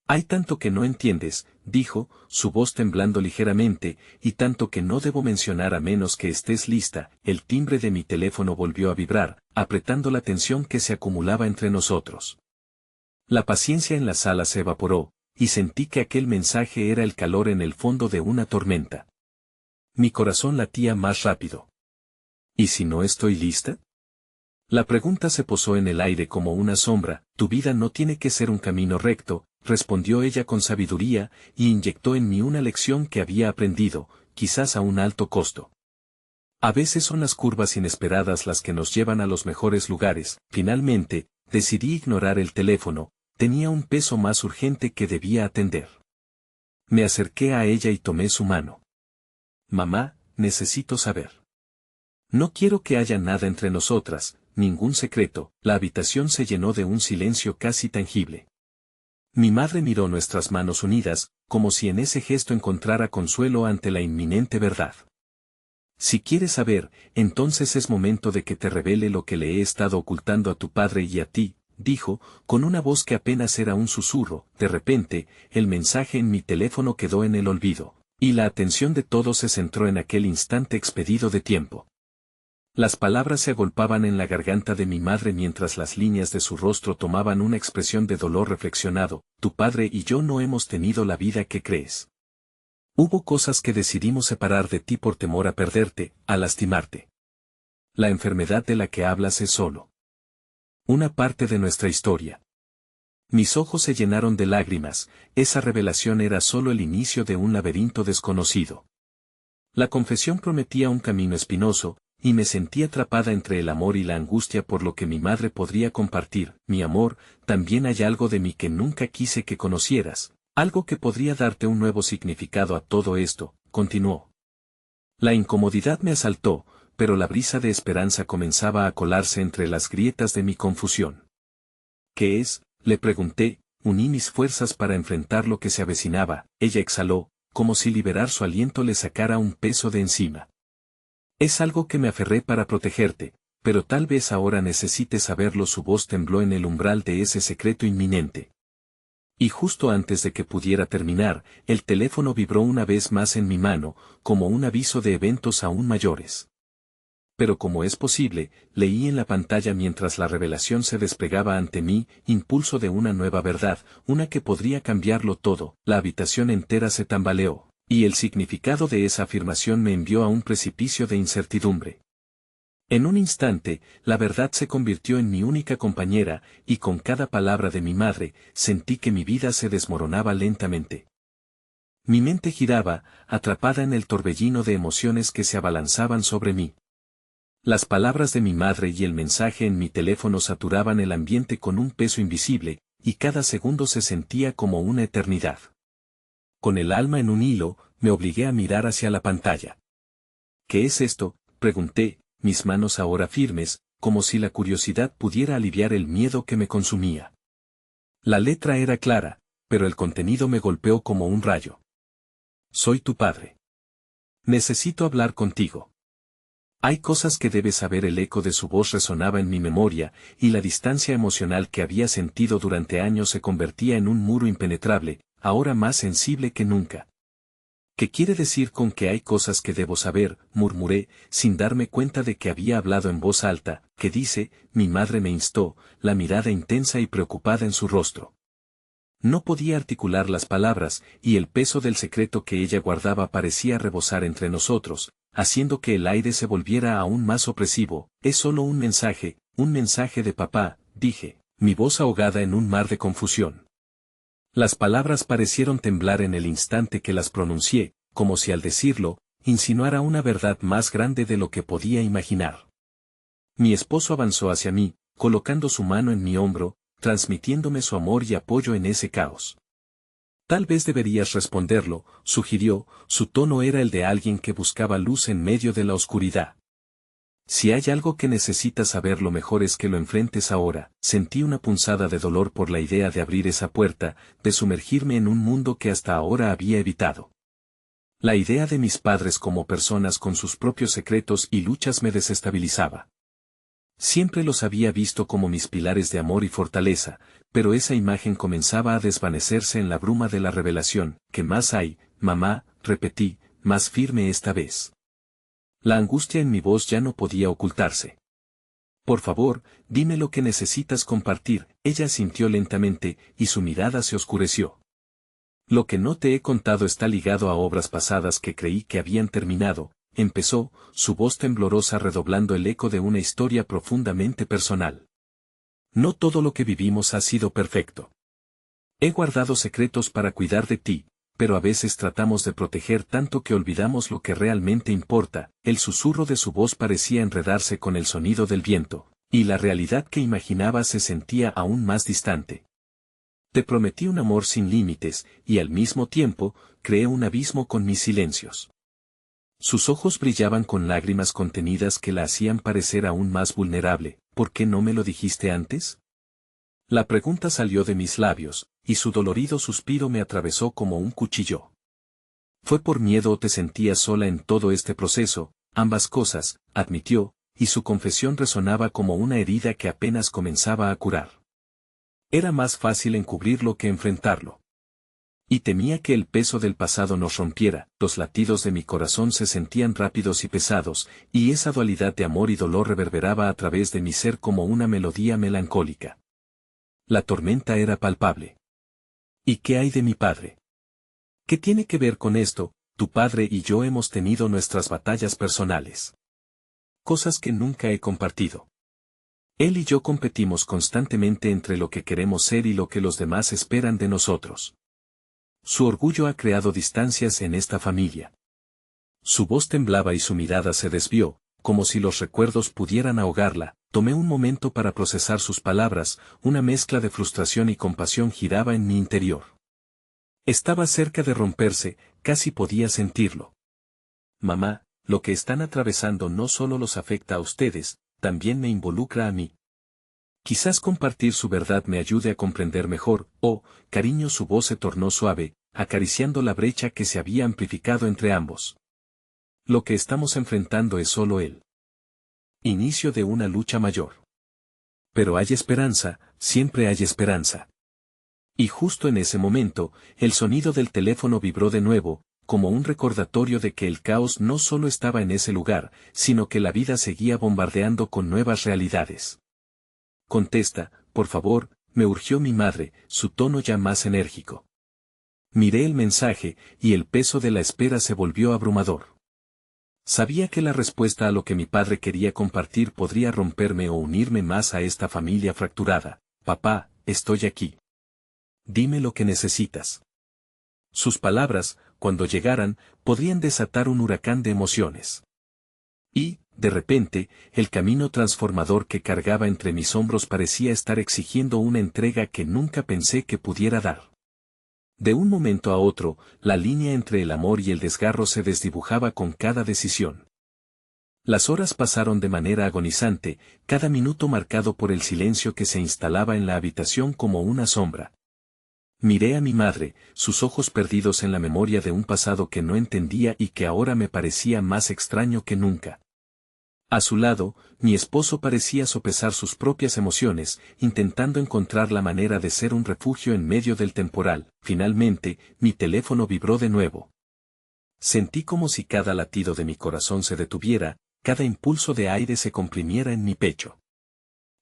[SPEAKER 1] Hay tanto que no entiendes, dijo, su voz temblando ligeramente, y tanto que no debo mencionar a menos que estés lista. El timbre de mi teléfono volvió a vibrar, apretando la tensión que se acumulaba entre nosotros. La paciencia en la sala se evaporó, y sentí que aquel mensaje era el calor en el fondo de una tormenta. Mi corazón latía más rápido. ¿Y si no estoy lista? La pregunta se posó en el aire como una sombra. Tu vida no tiene que ser un camino recto, respondió ella con sabiduría, y inyectó en mí una lección que había aprendido, quizás a un alto costo. A veces son las curvas inesperadas las que nos llevan a los mejores lugares. Finalmente, decidí ignorar el teléfono, tenía un peso más urgente que debía atender. Me acerqué a ella y tomé su mano. Mamá, necesito saber. No quiero que haya nada entre nosotras, ningún secreto, la habitación se llenó de un silencio casi tangible. Mi madre miró nuestras manos unidas, como si en ese gesto encontrara consuelo ante la inminente verdad. Si quieres saber, entonces es momento de que te revele lo que le he estado ocultando a tu padre y a ti, dijo, con una voz que apenas era un susurro. De repente, el mensaje en mi teléfono quedó en el olvido, y la atención de todos se centró en aquel instante expedido de tiempo. Las palabras se agolpaban en la garganta de mi madre mientras las líneas de su rostro tomaban una expresión de dolor reflexionado. Tu padre y yo no hemos tenido la vida que crees. Hubo cosas que decidimos separar de ti por temor a perderte, a lastimarte. La enfermedad de la que hablas es solo una parte de nuestra historia. Mis ojos se llenaron de lágrimas, esa revelación era solo el inicio de un laberinto desconocido. La confesión prometía un camino espinoso, y me sentí atrapada entre el amor y la angustia por lo que mi madre podría compartir. Mi amor, también hay algo de mí que nunca quise que conocieras, algo que podría darte un nuevo significado a todo esto, continuó. La incomodidad me asaltó, pero la brisa de esperanza comenzaba a colarse entre las grietas de mi confusión. ¿Qué es?, le pregunté, uní mis fuerzas para enfrentar lo que se avecinaba. Ella exhaló, como si liberar su aliento le sacara un peso de encima. Es algo que me aferré para protegerte, pero tal vez ahora necesites saberlo. Su voz tembló en el umbral de ese secreto inminente. Y justo antes de que pudiera terminar, el teléfono vibró una vez más en mi mano, como un aviso de eventos aún mayores. Pero como es posible, leí en la pantalla mientras la revelación se desplegaba ante mí, impulso de una nueva verdad, una que podría cambiarlo todo. La habitación entera se tambaleó, y el significado de esa afirmación me envió a un precipicio de incertidumbre. En un instante, la verdad se convirtió en mi única compañera, y con cada palabra de mi madre, sentí que mi vida se desmoronaba lentamente. Mi mente giraba, atrapada en el torbellino de emociones que se abalanzaban sobre mí. Las palabras de mi madre y el mensaje en mi teléfono saturaban el ambiente con un peso invisible, y cada segundo se sentía como una eternidad. Con el alma en un hilo, me obligué a mirar hacia la pantalla. ¿Qué es esto?, pregunté, mis manos ahora firmes, como si la curiosidad pudiera aliviar el miedo que me consumía. La letra era clara, pero el contenido me golpeó como un rayo. Soy tu padre. Necesito hablar contigo. Hay cosas que debes saber. El eco de su voz resonaba en mi memoria, y la distancia emocional que había sentido durante años se convertía en un muro impenetrable, ahora más sensible que nunca. ¿Qué quiere decir con que hay cosas que debo saber?, murmuré, sin darme cuenta de que había hablado en voz alta. ¿Qué dice?, mi madre me instó, la mirada intensa y preocupada en su rostro. No podía articular las palabras, y el peso del secreto que ella guardaba parecía rebosar entre nosotros, haciendo que el aire se volviera aún más opresivo. Es solo un mensaje de papá, dije, mi voz ahogada en un mar de confusión. Las palabras parecieron temblar en el instante que las pronuncié, como si al decirlo, insinuara una verdad más grande de lo que podía imaginar. Mi esposo avanzó hacia mí, colocando su mano en mi hombro, transmitiéndome su amor y apoyo en ese caos. Tal vez deberías responderlo, sugirió, su tono era el de alguien que buscaba luz en medio de la oscuridad. Si hay algo que necesitas saber, lo mejor es que lo enfrentes ahora. Sentí una punzada de dolor por la idea de abrir esa puerta, de sumergirme en un mundo que hasta ahora había evitado. La idea de mis padres como personas con sus propios secretos y luchas me desestabilizaba. Siempre los había visto como mis pilares de amor y fortaleza, pero esa imagen comenzaba a desvanecerse en la bruma de la revelación. ¿Qué más hay, mamá?, repetí, más firme esta vez. La angustia en mi voz ya no podía ocultarse. Por favor, dime lo que necesitas compartir. Ella asintió lentamente, y su mirada se oscureció. Lo que no te he contado está ligado a obras pasadas que creí que habían terminado, empezó, su voz temblorosa redoblando el eco de una historia profundamente personal. No todo lo que vivimos ha sido perfecto. He guardado secretos para cuidar de ti, pero a veces tratamos de proteger tanto que olvidamos lo que realmente importa. El susurro de su voz parecía enredarse con el sonido del viento, y la realidad que imaginaba se sentía aún más distante. Te prometí un amor sin límites, y al mismo tiempo, creé un abismo con mis silencios. Sus ojos brillaban con lágrimas contenidas que la hacían parecer aún más vulnerable. ¿por qué no me lo dijiste antes? La pregunta salió de mis labios, y su dolorido suspiro me atravesó como un cuchillo. ¿Fue por miedo o te sentías sola en todo este proceso? Ambas cosas, admitió, y su confesión resonaba como una herida que apenas comenzaba a curar. Era más fácil encubrirlo que enfrentarlo. Y temía que el peso del pasado nos rompiera, los latidos de mi corazón se sentían rápidos y pesados, y esa dualidad de amor y dolor reverberaba a través de mi ser como una melodía melancólica. La tormenta era palpable. ¿Y qué hay de mi padre? ¿Qué tiene que ver con esto? Tu padre y yo hemos tenido nuestras batallas personales. Cosas que nunca he compartido. Él y yo competimos constantemente entre lo que queremos ser y lo que los demás esperan de nosotros. Su orgullo ha creado distancias en esta familia. Su voz temblaba y su mirada se desvió, como si los recuerdos pudieran ahogarla. Tomé un momento para procesar sus palabras, una mezcla de frustración y compasión giraba en mi interior. Estaba cerca de romperse, casi podía sentirlo. Mamá, lo que están atravesando no solo los afecta a ustedes, también me involucra a mí. Quizás compartir su verdad me ayude a comprender mejor. Oh, cariño, su voz se tornó suave, acariciando la brecha que se había amplificado entre ambos. Lo que estamos enfrentando es solo el inicio de una lucha mayor. Pero hay esperanza, siempre hay esperanza. Y justo en ese momento, el sonido del teléfono vibró de nuevo, como un recordatorio de que el caos no solo estaba en ese lugar, sino que la vida seguía bombardeando con nuevas realidades. Contesta, por favor, me urgió mi madre, su tono ya más enérgico. Miré el mensaje, y el peso de la espera se volvió abrumador. Sabía que la respuesta a lo que mi padre quería compartir podría romperme o unirme más a esta familia fracturada. Papá, estoy aquí. Dime lo que necesitas. Sus palabras, cuando llegaran, podrían desatar un huracán de emociones. Y, de repente, el camino transformador que cargaba entre mis hombros parecía estar exigiendo una entrega que nunca pensé que pudiera dar. De un momento a otro, la línea entre el amor y el desgarro se desdibujaba con cada decisión. Las horas pasaron de manera agonizante, cada minuto marcado por el silencio que se instalaba en la habitación como una sombra. Miré a mi madre, sus ojos perdidos en la memoria de un pasado que no entendía y que ahora me parecía más extraño que nunca. A su lado, mi esposo parecía sopesar sus propias emociones, intentando encontrar la manera de ser un refugio en medio del temporal. Finalmente, mi teléfono vibró de nuevo. Sentí como si cada latido de mi corazón se detuviera, cada impulso de aire se comprimiera en mi pecho.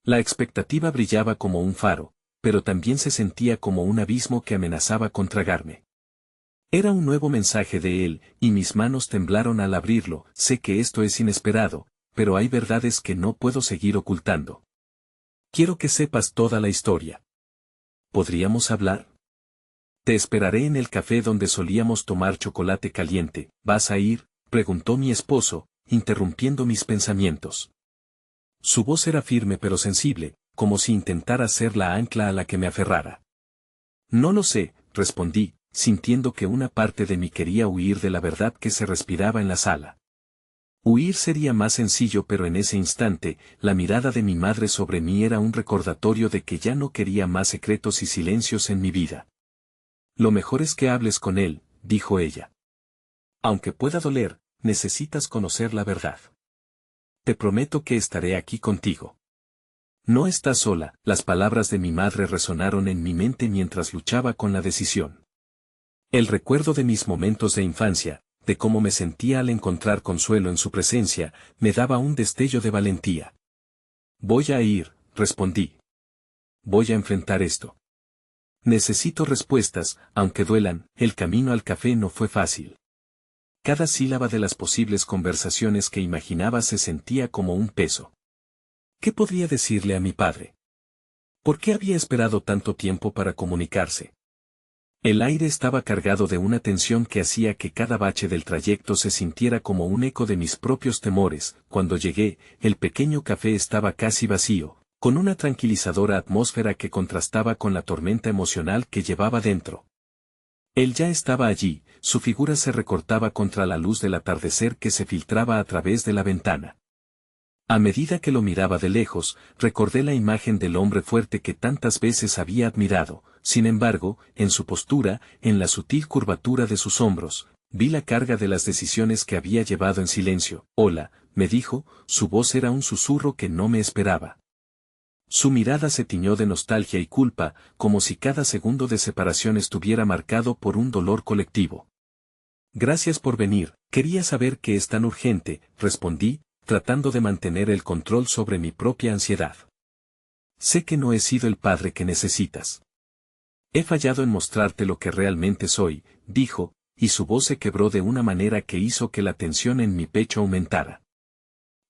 [SPEAKER 1] La expectativa brillaba como un faro, pero también se sentía como un abismo que amenazaba con tragarme. Era un nuevo mensaje de él, y mis manos temblaron al abrirlo. Sé que esto es inesperado, pero hay verdades que no puedo seguir ocultando. Quiero que sepas toda la historia. ¿Podríamos hablar? Te esperaré en el café donde solíamos tomar chocolate caliente. ¿Vas a ir?, preguntó mi esposo, interrumpiendo mis pensamientos. Su voz era firme pero sensible, como si intentara ser la ancla a la que me aferrara. No lo sé, respondí, sintiendo que una parte de mí quería huir de la verdad que se respiraba en la sala. Huir sería más sencillo, pero en ese instante, la mirada de mi madre sobre mí era un recordatorio de que ya no quería más secretos y silencios en mi vida. Lo mejor es que hables con él, dijo ella. Aunque pueda doler, necesitas conocer la verdad. Te prometo que estaré aquí contigo. No estás sola. Las palabras de mi madre resonaron en mi mente mientras luchaba con la decisión. El recuerdo de mis momentos de infancia, de cómo me sentía al encontrar consuelo en su presencia, me daba un destello de valentía. Voy a ir, respondí. Voy a enfrentar esto. Necesito respuestas, aunque duelan. El camino al café no fue fácil. Cada sílaba de las posibles conversaciones que imaginaba se sentía como un peso. ¿Qué podría decirle a mi padre? ¿Por qué había esperado tanto tiempo para comunicarse? El aire estaba cargado de una tensión que hacía que cada bache del trayecto se sintiera como un eco de mis propios temores. Cuando llegué, el pequeño café estaba casi vacío, con una tranquilizadora atmósfera que contrastaba con la tormenta emocional que llevaba dentro. Él ya estaba allí, su figura se recortaba contra la luz del atardecer que se filtraba a través de la ventana. A medida que lo miraba de lejos, recordé la imagen del hombre fuerte que tantas veces había admirado. Sin embargo, en su postura, en la sutil curvatura de sus hombros, vi la carga de las decisiones que había llevado en silencio. Hola, me dijo, su voz era un susurro que no me esperaba. Su mirada se tiñó de nostalgia y culpa, como si cada segundo de separación estuviera marcado por un dolor colectivo. Gracias por venir, quería saber qué es tan urgente, respondí, tratando de mantener el control sobre mi propia ansiedad. Sé que no he sido el padre que necesitas. He fallado en mostrarte lo que realmente soy, dijo, y su voz se quebró de una manera que hizo que la tensión en mi pecho aumentara.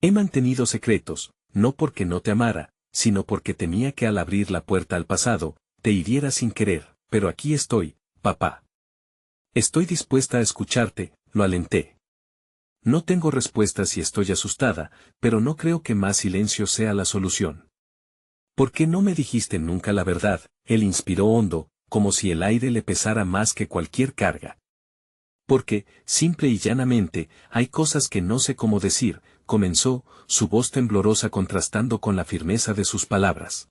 [SPEAKER 1] He mantenido secretos, no porque no te amara, sino porque temía que al abrir la puerta al pasado, te hiriera sin querer, pero aquí estoy, papá. Estoy dispuesta a escucharte, lo alenté. No tengo respuestas y estoy asustada, pero no creo que más silencio sea la solución. ¿Por qué no me dijiste nunca la verdad? Él inspiró hondo, como si el aire le pesara más que cualquier carga. Porque, simple y llanamente, hay cosas que no sé cómo decir, comenzó, su voz temblorosa contrastando con la firmeza de sus palabras.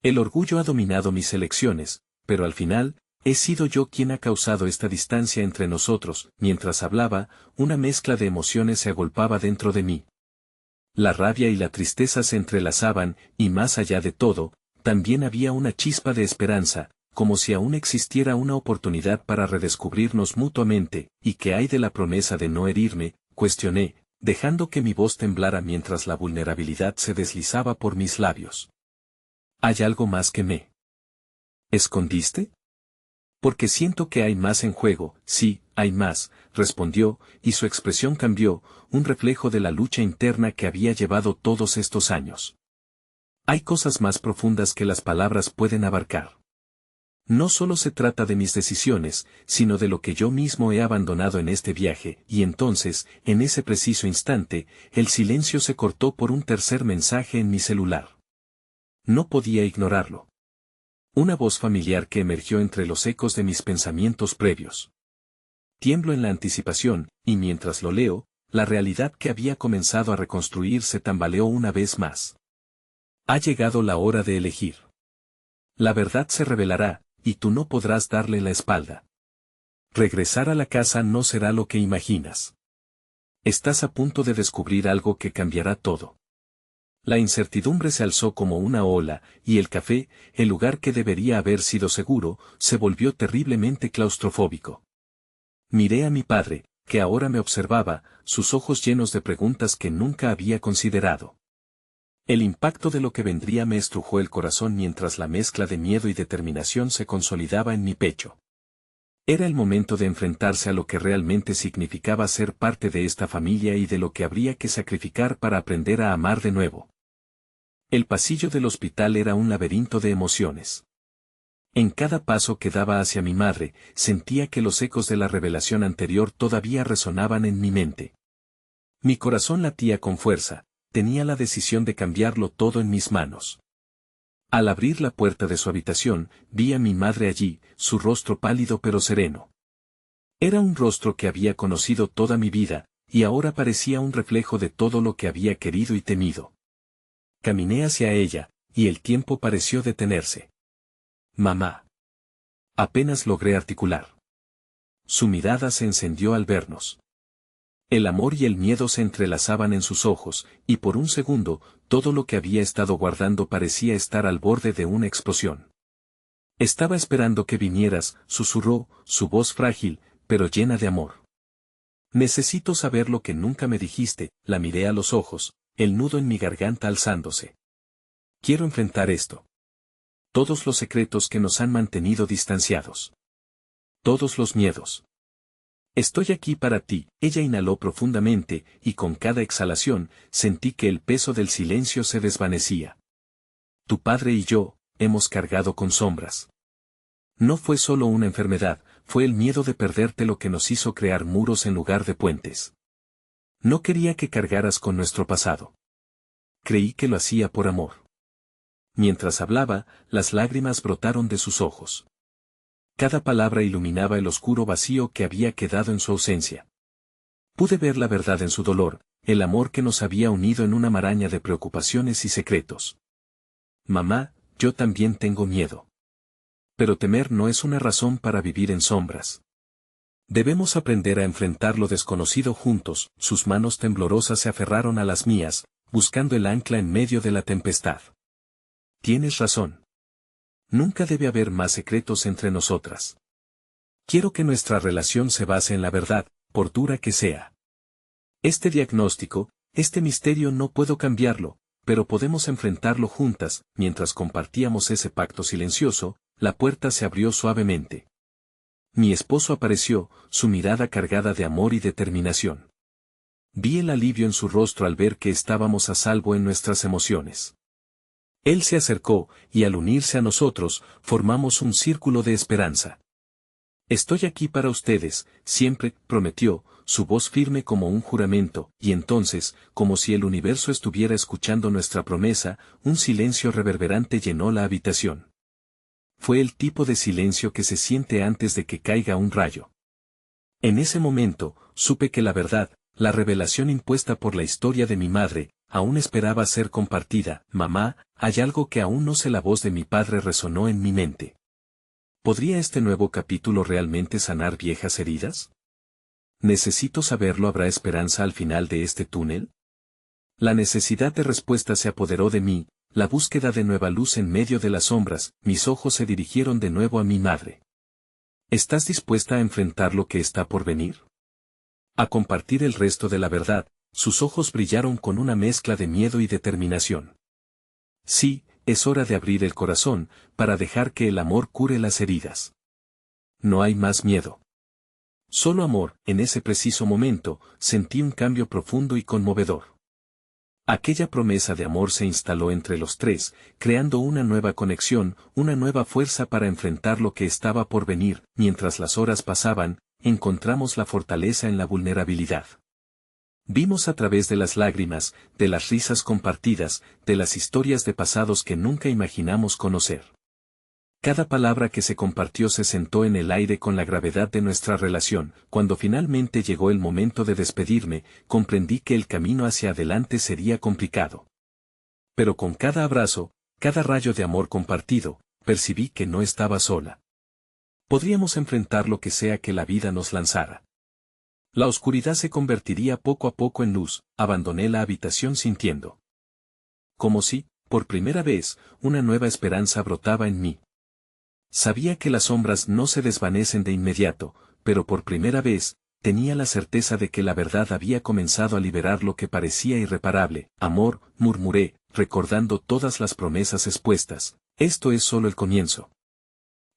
[SPEAKER 1] El orgullo ha dominado mis elecciones, pero al final, he sido yo quien ha causado esta distancia entre nosotros. Mientras hablaba, una mezcla de emociones se agolpaba dentro de mí. La rabia y la tristeza se entrelazaban, y más allá de todo, también había una chispa de esperanza, como si aún existiera una oportunidad para redescubrirnos mutuamente. ¿Y qué hay de la promesa de no herirme?, cuestioné, dejando que mi voz temblara mientras la vulnerabilidad se deslizaba por mis labios. ¿Hay algo más que me escondiste? Porque siento que hay más en juego. Sí, hay más, respondió, y su expresión cambió, un reflejo de la lucha interna que había llevado todos estos años. Hay cosas más profundas que las palabras pueden abarcar. No solo se trata de mis decisiones, sino de lo que yo mismo he abandonado en este viaje, y entonces, en ese preciso instante, el silencio se cortó por un tercer mensaje en mi celular. No podía ignorarlo. Una voz familiar que emergió entre los ecos de mis pensamientos previos. Tiemblo en la anticipación, y mientras lo leo, la realidad que había comenzado a reconstruir se tambaleó una vez más. Ha llegado la hora de elegir. La verdad se revelará, y tú no podrás darle la espalda. Regresar a la casa no será lo que imaginas. Estás a punto de descubrir algo que cambiará todo. La incertidumbre se alzó como una ola, y el café, el lugar que debería haber sido seguro, se volvió terriblemente claustrofóbico. Miré a mi padre, que ahora me observaba, sus ojos llenos de preguntas que nunca había considerado. El impacto de lo que vendría me estrujó el corazón mientras la mezcla de miedo y determinación se consolidaba en mi pecho. Era el momento de enfrentarse a lo que realmente significaba ser parte de esta familia y de lo que habría que sacrificar para aprender a amar de nuevo. El pasillo del hospital era un laberinto de emociones. En cada paso que daba hacia mi madre, sentía que los ecos de la revelación anterior todavía resonaban en mi mente. Mi corazón latía con fuerza, tenía la decisión de cambiarlo todo en mis manos. Al abrir la puerta de su habitación, vi a mi madre allí, su rostro pálido pero sereno. Era un rostro que había conocido toda mi vida, y ahora parecía un reflejo de todo lo que había querido y temido. Caminé hacia ella, y el tiempo pareció detenerse. Mamá. Apenas logré articular. Su mirada se encendió al vernos. El amor y el miedo se entrelazaban en sus ojos, y por un segundo, todo lo que había estado guardando parecía estar al borde de una explosión. Estaba esperando que vinieras, susurró, su voz frágil, pero llena de amor. Necesito saber lo que nunca me dijiste, la miré a los ojos, el nudo en mi garganta alzándose. Quiero enfrentar esto. Todos los secretos que nos han mantenido distanciados. Todos los miedos. Estoy aquí para ti. Ella inhaló profundamente, y con cada exhalación, sentí que el peso del silencio se desvanecía. Tu padre y yo, hemos cargado con sombras. No fue solo una enfermedad, fue el miedo de perderte lo que nos hizo crear muros en lugar de puentes. No quería que cargaras con nuestro pasado. Creí que lo hacía por amor. Mientras hablaba, las lágrimas brotaron de sus ojos. Cada palabra iluminaba el oscuro vacío que había quedado en su ausencia. Pude ver la verdad en su dolor, el amor que nos había unido en una maraña de preocupaciones y secretos. Mamá, yo también tengo miedo. Pero temer no es una razón para vivir en sombras. Debemos aprender a enfrentar lo desconocido juntos. Sus manos temblorosas se aferraron a las mías, buscando el ancla en medio de la tempestad. Tienes razón. Nunca debe haber más secretos entre nosotras. Quiero que nuestra relación se base en la verdad, por dura que sea. Este diagnóstico, este misterio no puedo cambiarlo, pero podemos enfrentarlo juntas. Mientras compartíamos ese pacto silencioso, la puerta se abrió suavemente. Mi esposo apareció, su mirada cargada de amor y determinación. Vi el alivio en su rostro al ver que estábamos a salvo en nuestras emociones. Él se acercó, y al unirse a nosotros, formamos un círculo de esperanza. Estoy aquí para ustedes, siempre, prometió, su voz firme como un juramento, y entonces, como si el universo estuviera escuchando nuestra promesa, un silencio reverberante llenó la habitación. Fue el tipo de silencio que se siente antes de que caiga un rayo. En ese momento, supe que la verdad, la revelación impuesta por la historia de mi madre, aún esperaba ser compartida. Mamá, hay algo que aún no sé. La voz de mi padre resonó en mi mente. ¿Podría este nuevo capítulo realmente sanar viejas heridas? Necesito saberlo. ¿Habrá esperanza al final de este túnel? La necesidad de respuesta se apoderó de mí, la búsqueda de nueva luz en medio de las sombras. Mis ojos se dirigieron de nuevo a mi madre. ¿Estás dispuesta a enfrentar lo que está por venir? A compartir el resto de la verdad. Sus ojos brillaron con una mezcla de miedo y determinación. Sí, es hora de abrir el corazón, para dejar que el amor cure las heridas. No hay más miedo. Solo amor. En ese preciso momento, sentí un cambio profundo y conmovedor. Aquella promesa de amor se instaló entre los tres, creando una nueva conexión, una nueva fuerza para enfrentar lo que estaba por venir. Mientras las horas pasaban, encontramos la fortaleza en la vulnerabilidad. Vimos a través de las lágrimas, de las risas compartidas, de las historias de pasados que nunca imaginamos conocer. Cada palabra que se compartió se sentó en el aire con la gravedad de nuestra relación. Cuando finalmente llegó el momento de despedirme, comprendí que el camino hacia adelante sería complicado. Pero con cada abrazo, cada rayo de amor compartido, percibí que no estaba sola. Podríamos enfrentar lo que sea que la vida nos lanzara. La oscuridad se convertiría poco a poco en luz. Abandoné la habitación sintiendo como si, por primera vez, una nueva esperanza brotaba en mí. Sabía que las sombras no se desvanecen de inmediato, pero por primera vez, tenía la certeza de que la verdad había comenzado a liberar lo que parecía irreparable. Amor, murmuré, recordando todas las promesas expuestas, esto es solo el comienzo.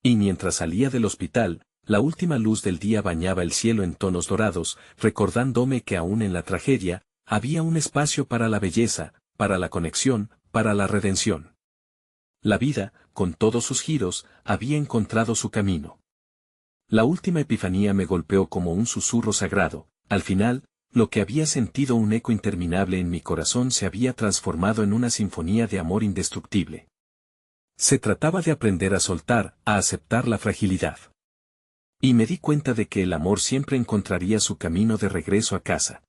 [SPEAKER 1] Y mientras salía del hospital, la última luz del día bañaba el cielo en tonos dorados, recordándome que aún en la tragedia, había un espacio para la belleza, para la conexión, para la redención. La vida, con todos sus giros, había encontrado su camino. La última epifanía me golpeó como un susurro sagrado. Al final, lo que había sentido un eco interminable en mi corazón se había transformado en una sinfonía de amor indestructible. Se trataba de aprender a soltar, a aceptar la fragilidad. Y me di cuenta de que el amor siempre encontraría su camino de regreso a casa.